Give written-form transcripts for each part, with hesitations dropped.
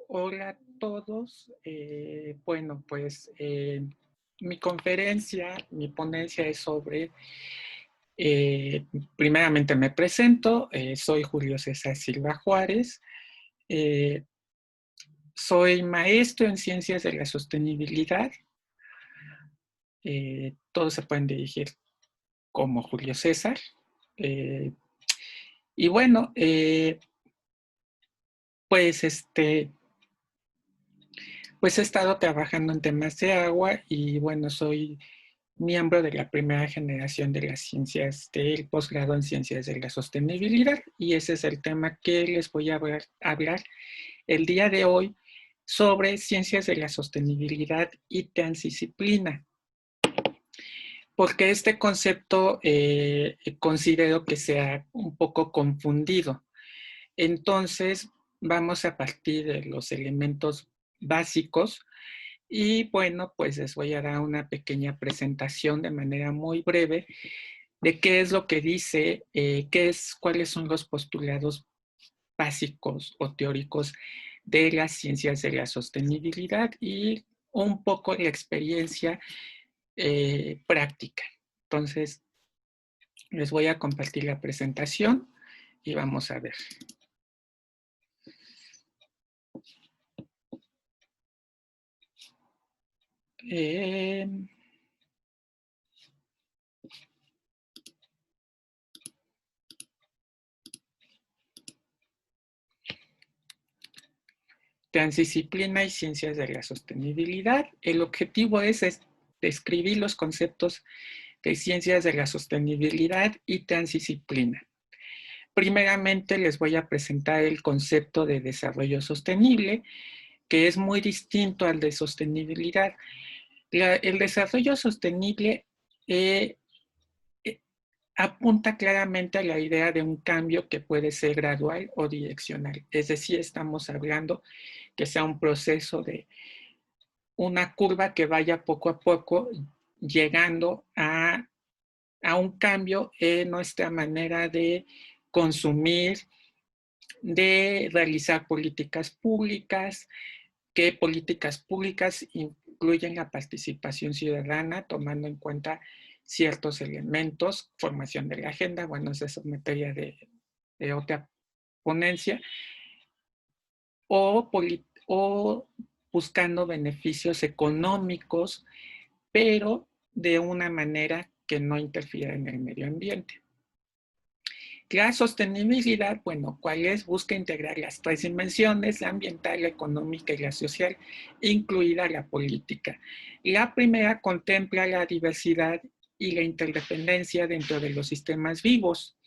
Hola a todos. Bueno, pues mi conferencia, mi ponencia es sobre, primeramente me presento, soy Julio César Silva Juárez, eh, soy maestro en Ciencias de la Sostenibilidad, todos se pueden dirigir como Julio César. eh, y bueno, pues pues he estado trabajando en temas de agua y bueno, soy miembro de la primera generación de las ciencias del posgrado en ciencias de la sostenibilidad y ese es el tema que les voy a hablar el día de hoy sobre ciencias de la sostenibilidad y transdisciplina, porque este concepto considero que sea un poco confundido. Entonces, vamos a partir de los elementos básicos y bueno, pues les voy a dar una pequeña presentación de manera muy breve de qué es lo que dice, cuáles son los postulados básicos o teóricos de las ciencias de la sostenibilidad y un poco la experiencia práctica. Entonces, les voy a compartir la presentación y vamos a ver. Eh, Transdisciplina y ciencias de la sostenibilidad. El objetivo es describir los conceptos de ciencias de la sostenibilidad y transdisciplina. Primeramente les voy a presentar el concepto de desarrollo sostenible, que es muy distinto al de sostenibilidad. El desarrollo sostenible eh, apunta claramente a la idea de un cambio que puede ser gradual o direccional. Es decir, estamos hablando que sea un proceso de una curva que vaya poco a poco llegando a un cambio en nuestra manera de consumir, de realizar políticas públicas, que políticas públicas incluyen la participación ciudadana, tomando en cuenta ciertos elementos, formación de la agenda, bueno, esa es materia de otra ponencia, o buscando beneficios económicos, pero de una manera que no interfiera en el medio ambiente. La sostenibilidad, bueno, ¿cuál es? Busca integrar las tres dimensiones, la ambiental, la económica y la social, incluida la política. La primera contempla la diversidad y la interdependencia dentro de los sistemas vivos,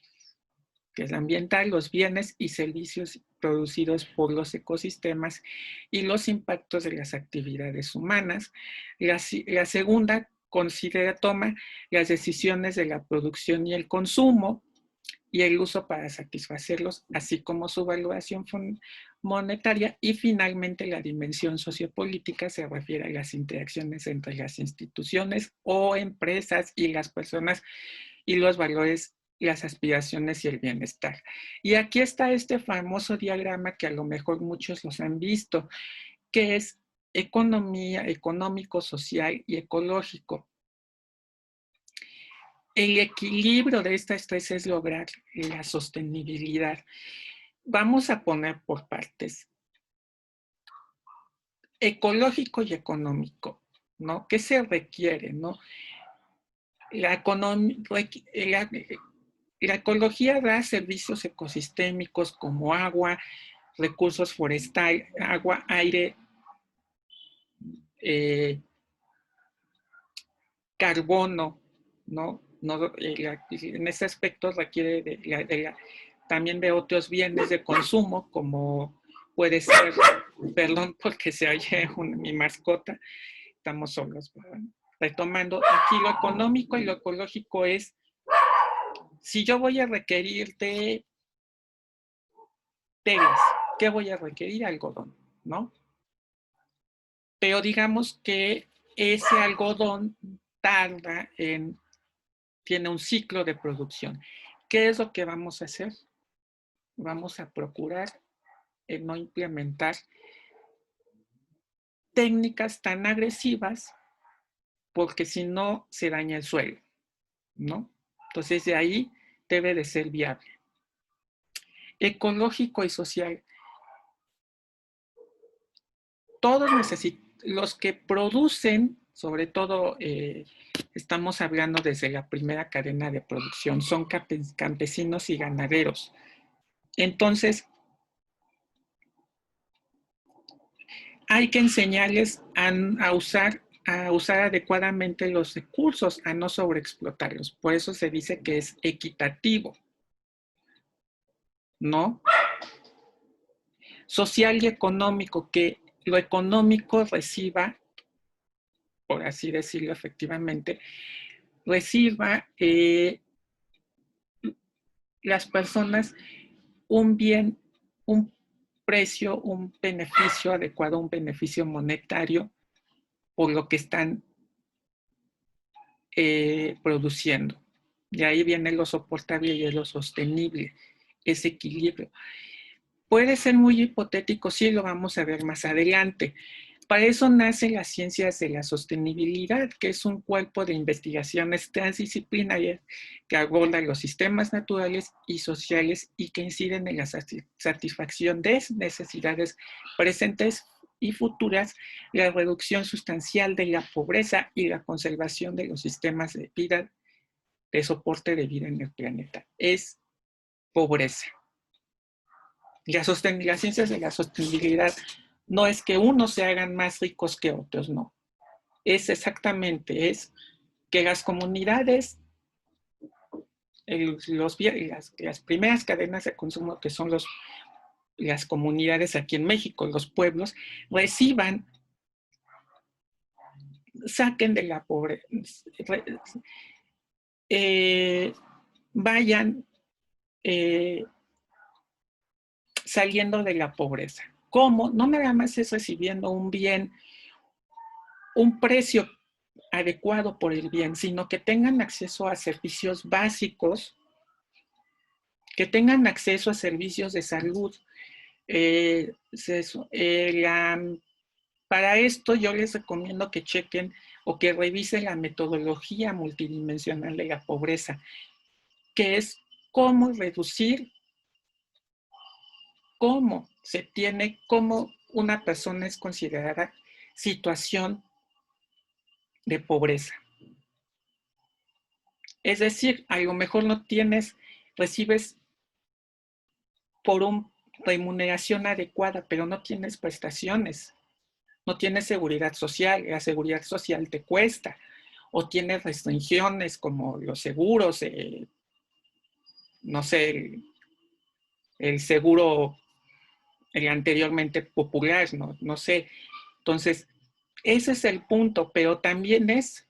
que es la ambiental, los bienes y servicios producidos por los ecosistemas y los impactos de las actividades humanas. La segunda toma las decisiones de la producción y el consumo, y el uso para satisfacerlos, así como su valoración monetaria. Y finalmente, la dimensión sociopolítica se refiere a las interacciones entre las instituciones o empresas y las personas y los valores, las aspiraciones y el bienestar. Y aquí está este famoso diagrama que a lo mejor muchos los han visto, que es economía, económico, social y ecológico. El equilibrio de estas tres es lograr la sostenibilidad. Vamos a poner por partes. Ecológico y económico, ¿no? ¿Qué se requiere, no? La, la, la ecología da servicios ecosistémicos como agua, recursos forestales, agua, aire, eh, carbono, ¿no? En ese aspecto requiere también de otros bienes de consumo, como puede ser, perdón porque se oye mi mascota, estamos solos, ¿verdad? Retomando, aquí lo económico y lo ecológico es, si yo voy a requerir de telas, ¿qué voy a requerir? Algodón, ¿no? Pero digamos que ese algodón tiene un ciclo de producción. ¿Qué es lo que vamos a hacer? Vamos a procurar no implementar técnicas tan agresivas porque si no se daña el suelo, ¿no? Entonces de ahí debe de ser viable. Ecológico y social. Todos los que producen, sobre todo estamos hablando desde la primera cadena de producción, son campesinos y ganaderos. Entonces, hay que enseñarles a usar adecuadamente los recursos, a no sobreexplotarlos. Por eso se dice que es equitativo, ¿no? Social y económico, que lo económico reciba, por así decirlo efectivamente, reciba las personas un bien, un precio, un beneficio adecuado, un beneficio monetario por lo que están produciendo. De ahí viene lo soportable y lo sostenible, ese equilibrio. Puede ser muy hipotético, sí, lo vamos a ver más adelante. Para eso nacen las ciencias de la sostenibilidad, que es un cuerpo de investigaciones transdisciplinarias que aborda los sistemas naturales y sociales y que inciden en la satisfacción de necesidades presentes y futuras, la reducción sustancial de la pobreza y la conservación de los sistemas de vida, de soporte de vida en el planeta. Es pobreza. Las ciencias de la sostenibilidad no es que unos se hagan más ricos que otros, no. Es exactamente, es que las comunidades, las primeras cadenas de consumo que son las comunidades aquí en México, los pueblos, reciban, saquen de la pobreza, vayan saliendo de la pobreza. ¿Cómo? No nada más es recibiendo un bien, un precio adecuado por el bien, sino que tengan acceso a servicios básicos, que tengan acceso a servicios de salud. Para esto yo les recomiendo que chequen o que revisen la metodología multidimensional de la pobreza, que es cómo reducir, cómo una persona es considerada situación de pobreza. Es decir, a lo mejor recibes por una remuneración adecuada, pero no tienes prestaciones, no tienes seguridad social, la seguridad social te cuesta, o tienes restricciones como los seguros, no sé, el seguro anteriormente popular, no sé. Entonces, ese es el punto, pero también es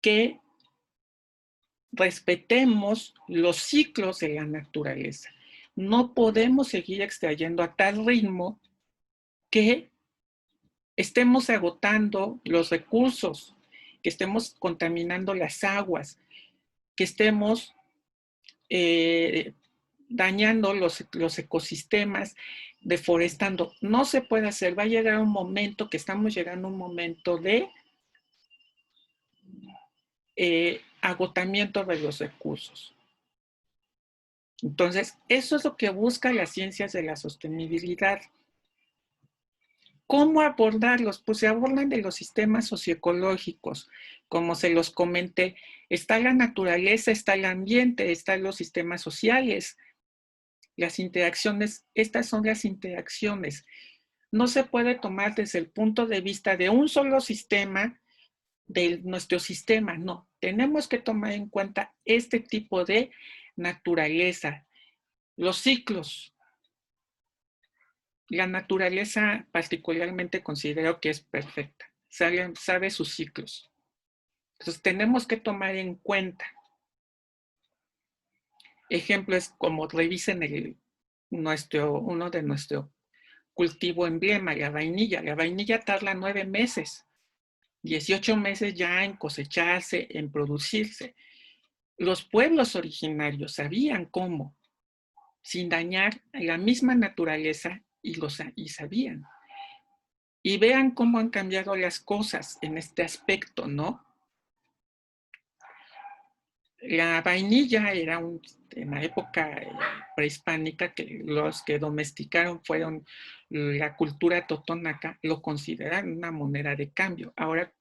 que respetemos los ciclos de la naturaleza. No podemos seguir extrayendo a tal ritmo que estemos agotando los recursos, que estemos contaminando las aguas, que estemos dañando los ecosistemas, deforestando. No se puede hacer. Va a llegar un momento, que estamos llegando a un momento de agotamiento de los recursos. Entonces, eso es lo que busca las ciencias de la sostenibilidad. ¿Cómo abordarlos? Pues se abordan de los sistemas socioecológicos. Como se los comenté, está la naturaleza, está el ambiente, están los sistemas sociales, las interacciones. Estas son las interacciones. No se puede tomar desde el punto de vista de un solo sistema, de nuestro sistema, no. Tenemos que tomar en cuenta este tipo de naturaleza, los ciclos. La naturaleza particularmente considero que es perfecta, sabe sus ciclos. Entonces tenemos que tomar en cuenta. Ejemplos como revisen uno de nuestro cultivo emblema, la vainilla. La vainilla tarda 9 meses, 18 meses ya en cosecharse, en producirse. Los pueblos originarios sabían cómo, sin dañar a la misma naturaleza, y sabían. Y vean cómo han cambiado las cosas en este aspecto, ¿no? La vainilla era en la época prehispánica, que los que domesticaron fueron la cultura totonaca, lo consideran una moneda de cambio. Ahora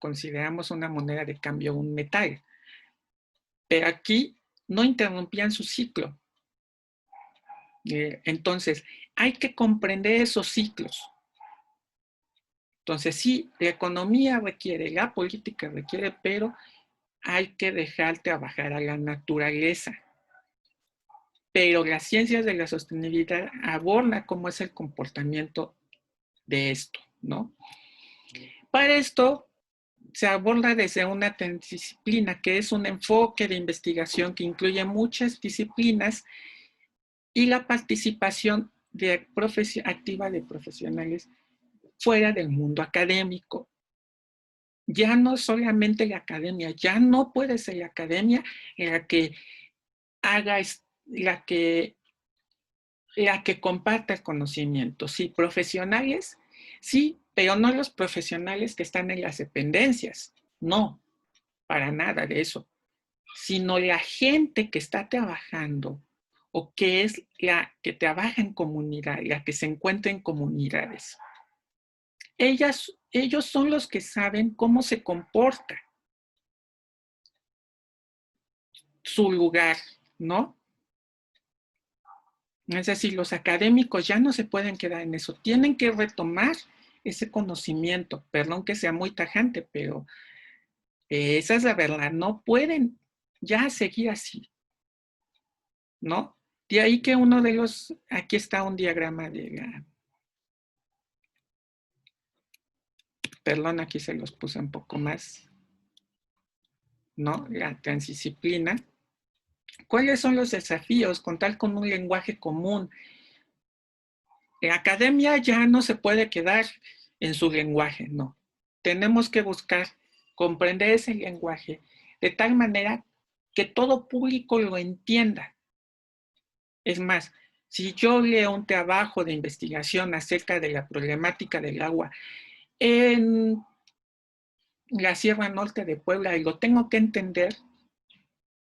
consideramos una moneda de cambio un metal. Pero aquí no interrumpían su ciclo. Entonces, hay que comprender esos ciclos. Entonces, sí, la economía requiere, la política requiere, pero hay que dejar trabajar a la naturaleza. Pero las ciencias de la sostenibilidad abordan cómo es el comportamiento de esto, ¿no? Para esto se aborda desde una disciplina que es un enfoque de investigación que incluye muchas disciplinas y la participación activa de profesionales fuera del mundo académico. Ya no solamente la academia, ya no puede ser la academia la que haga, la que comparta el conocimiento. Sí, profesionales, sí, pero no los profesionales que están en las dependencias. No, para nada de eso. Sino la gente que está trabajando o que es la que trabaja en comunidad, la que se encuentra en comunidades. Ellos son los que saben cómo se comporta su lugar, ¿no? Es decir, los académicos ya no se pueden quedar en eso, tienen que retomar ese conocimiento, perdón que sea muy tajante, pero esa es la verdad, no pueden ya seguir así, ¿no? De ahí que uno de los, aquí está un diagrama de la, perdón, aquí se los puse un poco más, ¿no? La transdisciplina. ¿Cuáles son los desafíos? Contar con un lenguaje común. La academia ya no se puede quedar en su lenguaje, no. Tenemos que buscar comprender ese lenguaje de tal manera que todo público lo entienda. Es más, si yo leo un trabajo de investigación acerca de la problemática del agua en la Sierra Norte de Puebla y lo tengo que entender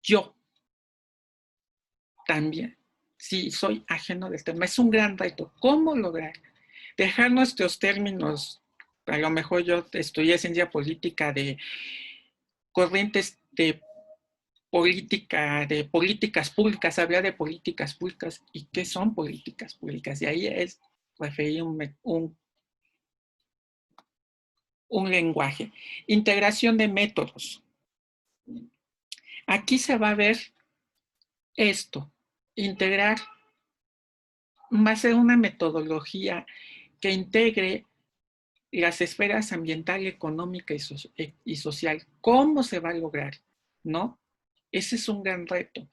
yo también, si soy ajeno del tema, es un gran reto. ¿Cómo lograr dejar nuestros términos? A lo mejor yo estudié ciencia política de corrientes de política, de políticas públicas, hablar de políticas públicas y qué son políticas públicas. De ahí es referir un lenguaje. Integración de métodos. Aquí se va a ver esto, integrar, va a ser una metodología que integre las esferas ambiental, económica y social. ¿Cómo se va a lograr? ¿No? Ese es un gran reto.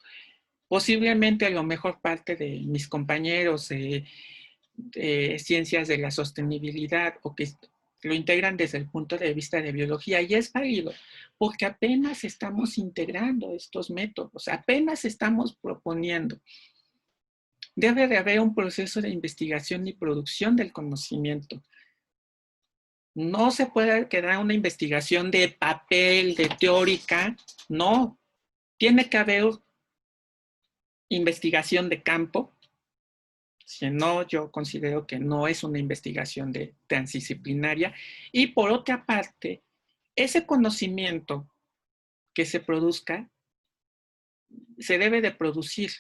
Posiblemente a lo mejor parte de mis compañeros de ciencias de la sostenibilidad o que lo integran desde el punto de vista de biología y es válido porque apenas estamos integrando estos métodos, apenas estamos proponiendo. Debe de haber un proceso de investigación y producción del conocimiento. No se puede quedar una investigación de papel, de teórica, no. Tiene que haber investigación de campo. Si no, yo considero que no es una investigación transdisciplinaria. Y por otra parte, ese conocimiento que se produzca se debe de producir.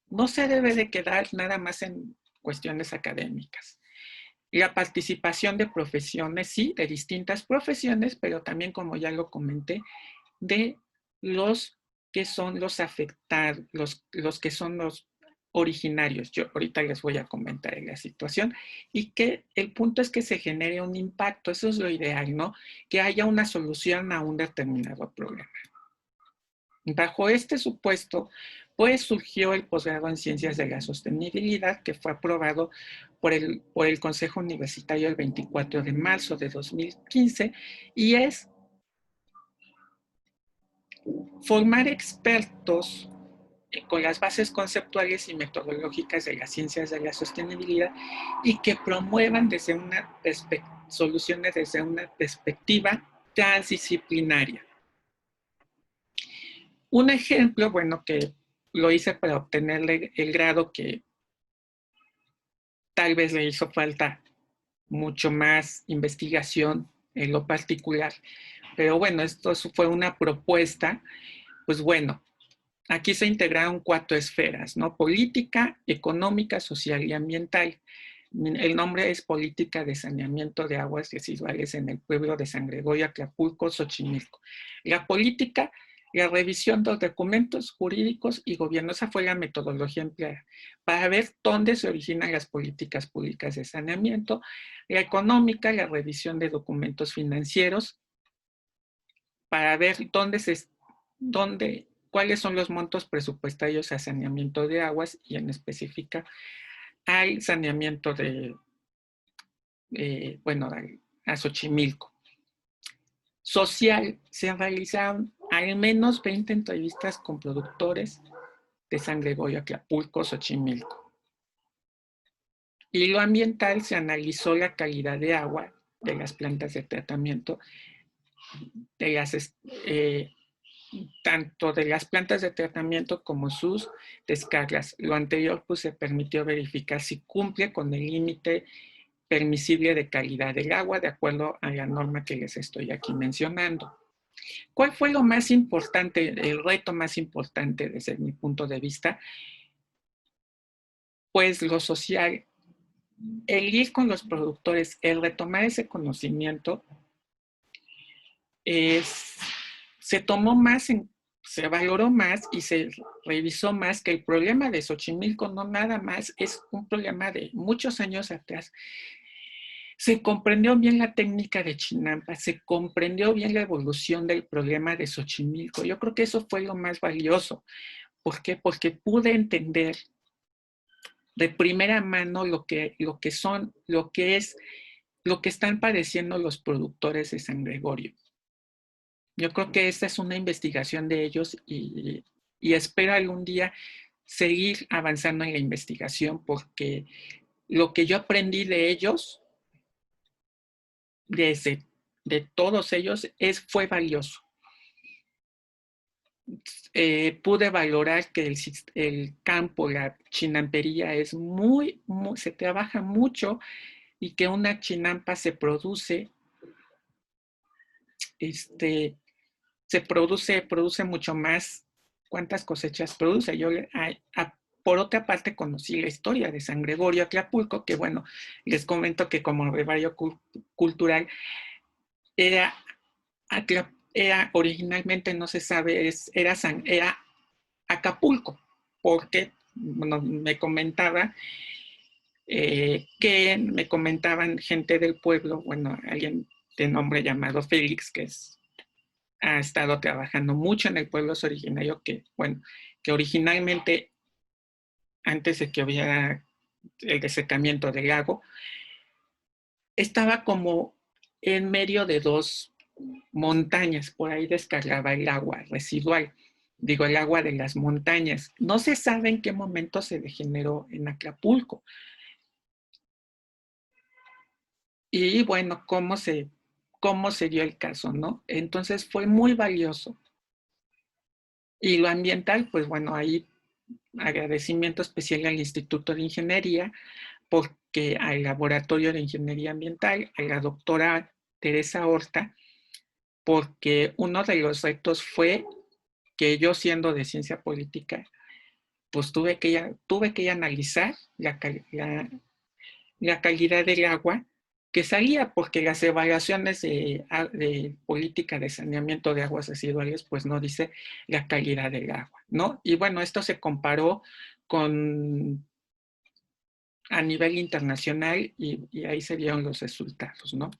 No se debe de quedar nada más en cuestiones académicas. La participación de profesiones, sí, de distintas profesiones, pero también, como ya lo comenté, de los que son los afectados, los que son los originarios. Yo ahorita les voy a comentar la situación y que el punto es que se genere un impacto, eso es lo ideal, ¿no? Que haya una solución a un determinado problema. Bajo este supuesto, pues surgió el posgrado en Ciencias de la Sostenibilidad, que fue aprobado por el Consejo Universitario el 24 de marzo de 2015, y es formar expertos con las bases conceptuales y metodológicas de las ciencias de la sostenibilidad y que promuevan desde una soluciones desde una perspectiva transdisciplinaria. Un ejemplo, bueno, que lo hice para obtener el grado que tal vez le hizo falta mucho más investigación en lo particular, pero bueno, esto fue una propuesta, pues bueno, aquí se integraron 4 esferas, ¿no? Política, económica, social y ambiental. El nombre es Política de Saneamiento de Aguas Residuales en el pueblo de San Gregorio, Acapulco, Xochimilco. La política, la revisión de los documentos jurídicos y gobierno, esa fue la metodología empleada para ver dónde se originan las políticas públicas de saneamiento. La económica, la revisión de documentos financieros para ver cuáles son los montos presupuestarios a saneamiento de aguas y en específica al saneamiento bueno, a Xochimilco. Social, se realizaron al menos 20 entrevistas con productores de San Gregorio, Acapulco, Xochimilco. Y lo ambiental, se analizó la calidad de agua de las plantas de tratamiento, tanto de las plantas de tratamiento como sus descargas. Lo anterior, pues se permitió verificar si cumple con el límite permisible de calidad del agua de acuerdo a la norma que les estoy aquí mencionando. ¿Cuál fue lo más importante, el reto más importante desde mi punto de vista? Pues lo social, el ir con los productores, el retomar ese conocimiento, se tomó más, se valoró más y se revisó más que el problema de Xochimilco no nada más es un problema de muchos años atrás. Se comprendió bien la técnica de Chinampa, se comprendió bien la evolución del problema de Xochimilco. Yo creo que eso fue lo más valioso. ¿Por qué? Porque pude entender de primera mano lo que están padeciendo los productores de San Gregorio. Yo creo que esta es una investigación de ellos y espero algún día seguir avanzando en la investigación porque lo que yo aprendí de ellos, de todos ellos, fue valioso. Pude valorar que el campo, la chinampería es se trabaja mucho y que una chinampa se produce produce mucho más. ¿Cuántas cosechas produce? Por otra parte, conocí la historia de San Gregorio Acapulco, que bueno, les comento que como rebaño cultural era originalmente, no se sabe, era Acapulco, porque bueno, me comentaban gente del pueblo, bueno, alguien de nombre llamado Félix, que ha estado trabajando mucho en el pueblo originario, que originalmente, antes de que hubiera el desecamiento del lago, estaba como en medio de 2 montañas, por ahí descargaba el agua residual, el agua de las montañas. No se sabe en qué momento se degeneró en Acapulco. Y bueno, cómo se dio el caso, ¿no? Entonces fue muy valioso. Y lo ambiental, pues bueno, ahí agradecimiento especial al Instituto de Ingeniería, porque al Laboratorio de Ingeniería Ambiental, a la doctora Teresa Horta, porque uno de los retos fue que yo, siendo de ciencia política, pues tuve que analizar la calidad del agua que salía, porque las evaluaciones de política de saneamiento de aguas residuales, pues no dice la calidad del agua, ¿no? Y bueno, esto se comparó a nivel internacional y ahí se vieron los resultados, ¿no?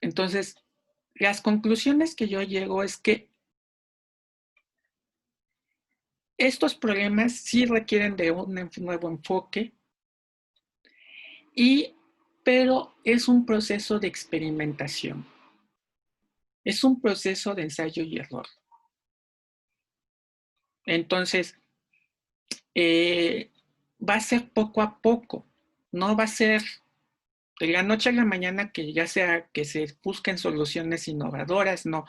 Entonces, las conclusiones que yo llego es que estos problemas sí requieren de un nuevo enfoque, pero es un proceso de experimentación. Es un proceso de ensayo y error. Entonces, va a ser poco a poco. No va a ser de la noche a la mañana, que ya sea que se busquen soluciones innovadoras, no,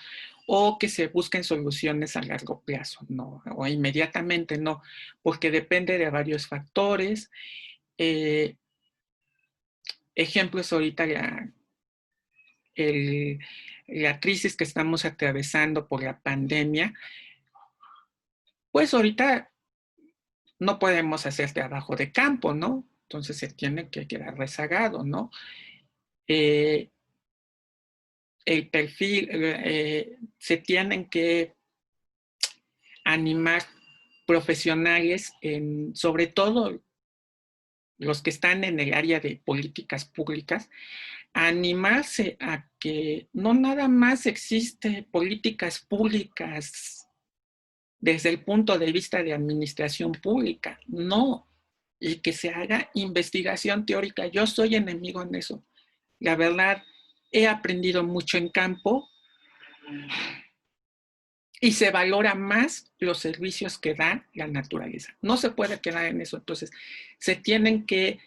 o que se busquen soluciones a largo plazo, no, o inmediatamente, no, porque depende de varios factores. Ejemplos ahorita, la crisis que estamos atravesando por la pandemia, pues ahorita no podemos hacer trabajo de campo, ¿no? Entonces se tiene que quedar rezagado, ¿no? El perfil, se tienen que animar profesionales, sobre todo los que están en el área de políticas públicas, a animarse a que no nada más existe políticas públicas desde el punto de vista de administración pública, no, y que se haga investigación teórica. Yo soy enemigo en eso. La verdad, he aprendido mucho en campo y se valora más los servicios que da la naturaleza. No se puede quedar en eso. Entonces, se tienen que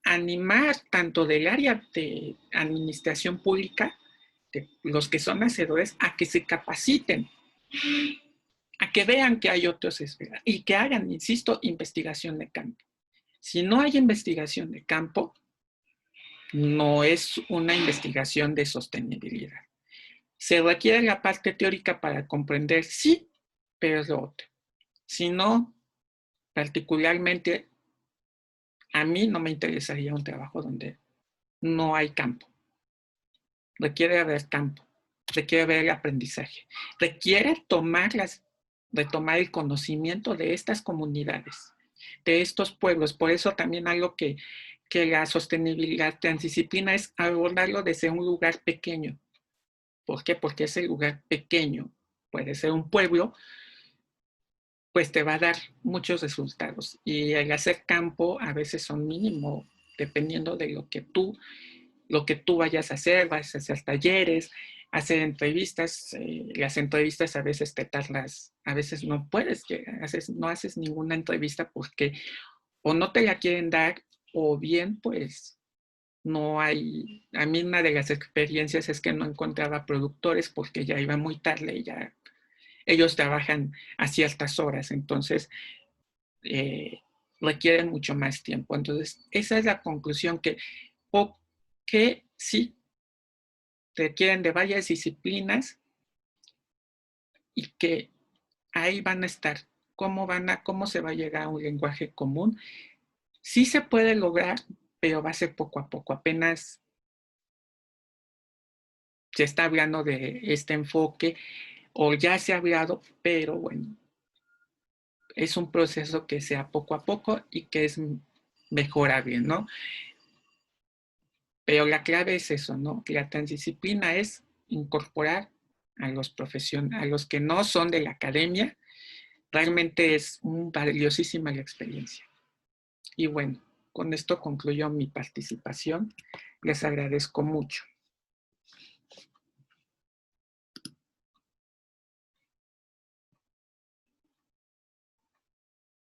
animar tanto del área de administración pública, de los que son hacedores, a que se capaciten, a que vean que hay otros y que hagan, insisto, investigación de campo. Si no hay investigación de campo, no es una investigación de sostenibilidad. Se requiere la parte teórica para comprender, sí, pero es lo otro. Si no, particularmente, a mí no me interesaría un trabajo donde no hay campo. Requiere haber campo, requiere haber aprendizaje, requiere retomar el conocimiento de estas comunidades, de estos pueblos. Por eso también algo que la sostenibilidad transdisciplina es abordarlo desde un lugar pequeño. ¿Por qué? Porque ese lugar pequeño, puede ser un pueblo, pues te va a dar muchos resultados. Y el hacer campo a veces son mínimo, dependiendo de lo que tú vayas a hacer, vas a hacer talleres, hacer entrevistas. Las entrevistas a veces te tardas, a veces no puedes, no haces ninguna entrevista porque o no te la quieren dar, o bien pues no hay. A mí una de las experiencias es que no encontraba productores porque ya iba muy tarde y ya ellos trabajan a ciertas horas, entonces requieren mucho más tiempo. Entonces, esa es la conclusión, que sí requieren de varias disciplinas y que ahí van a estar. ¿Cómo se va a llegar a un lenguaje común? Sí se puede lograr, pero va a ser poco a poco. Apenas se está hablando de este enfoque, o ya se ha hablado, pero bueno, es un proceso que sea poco a poco y que es mejorable, ¿no? Pero la clave es eso, ¿no? La transdisciplina es incorporar a a los que no son de la academia. Realmente es valiosísima la experiencia. Y bueno, con esto concluyo mi participación. Les agradezco mucho.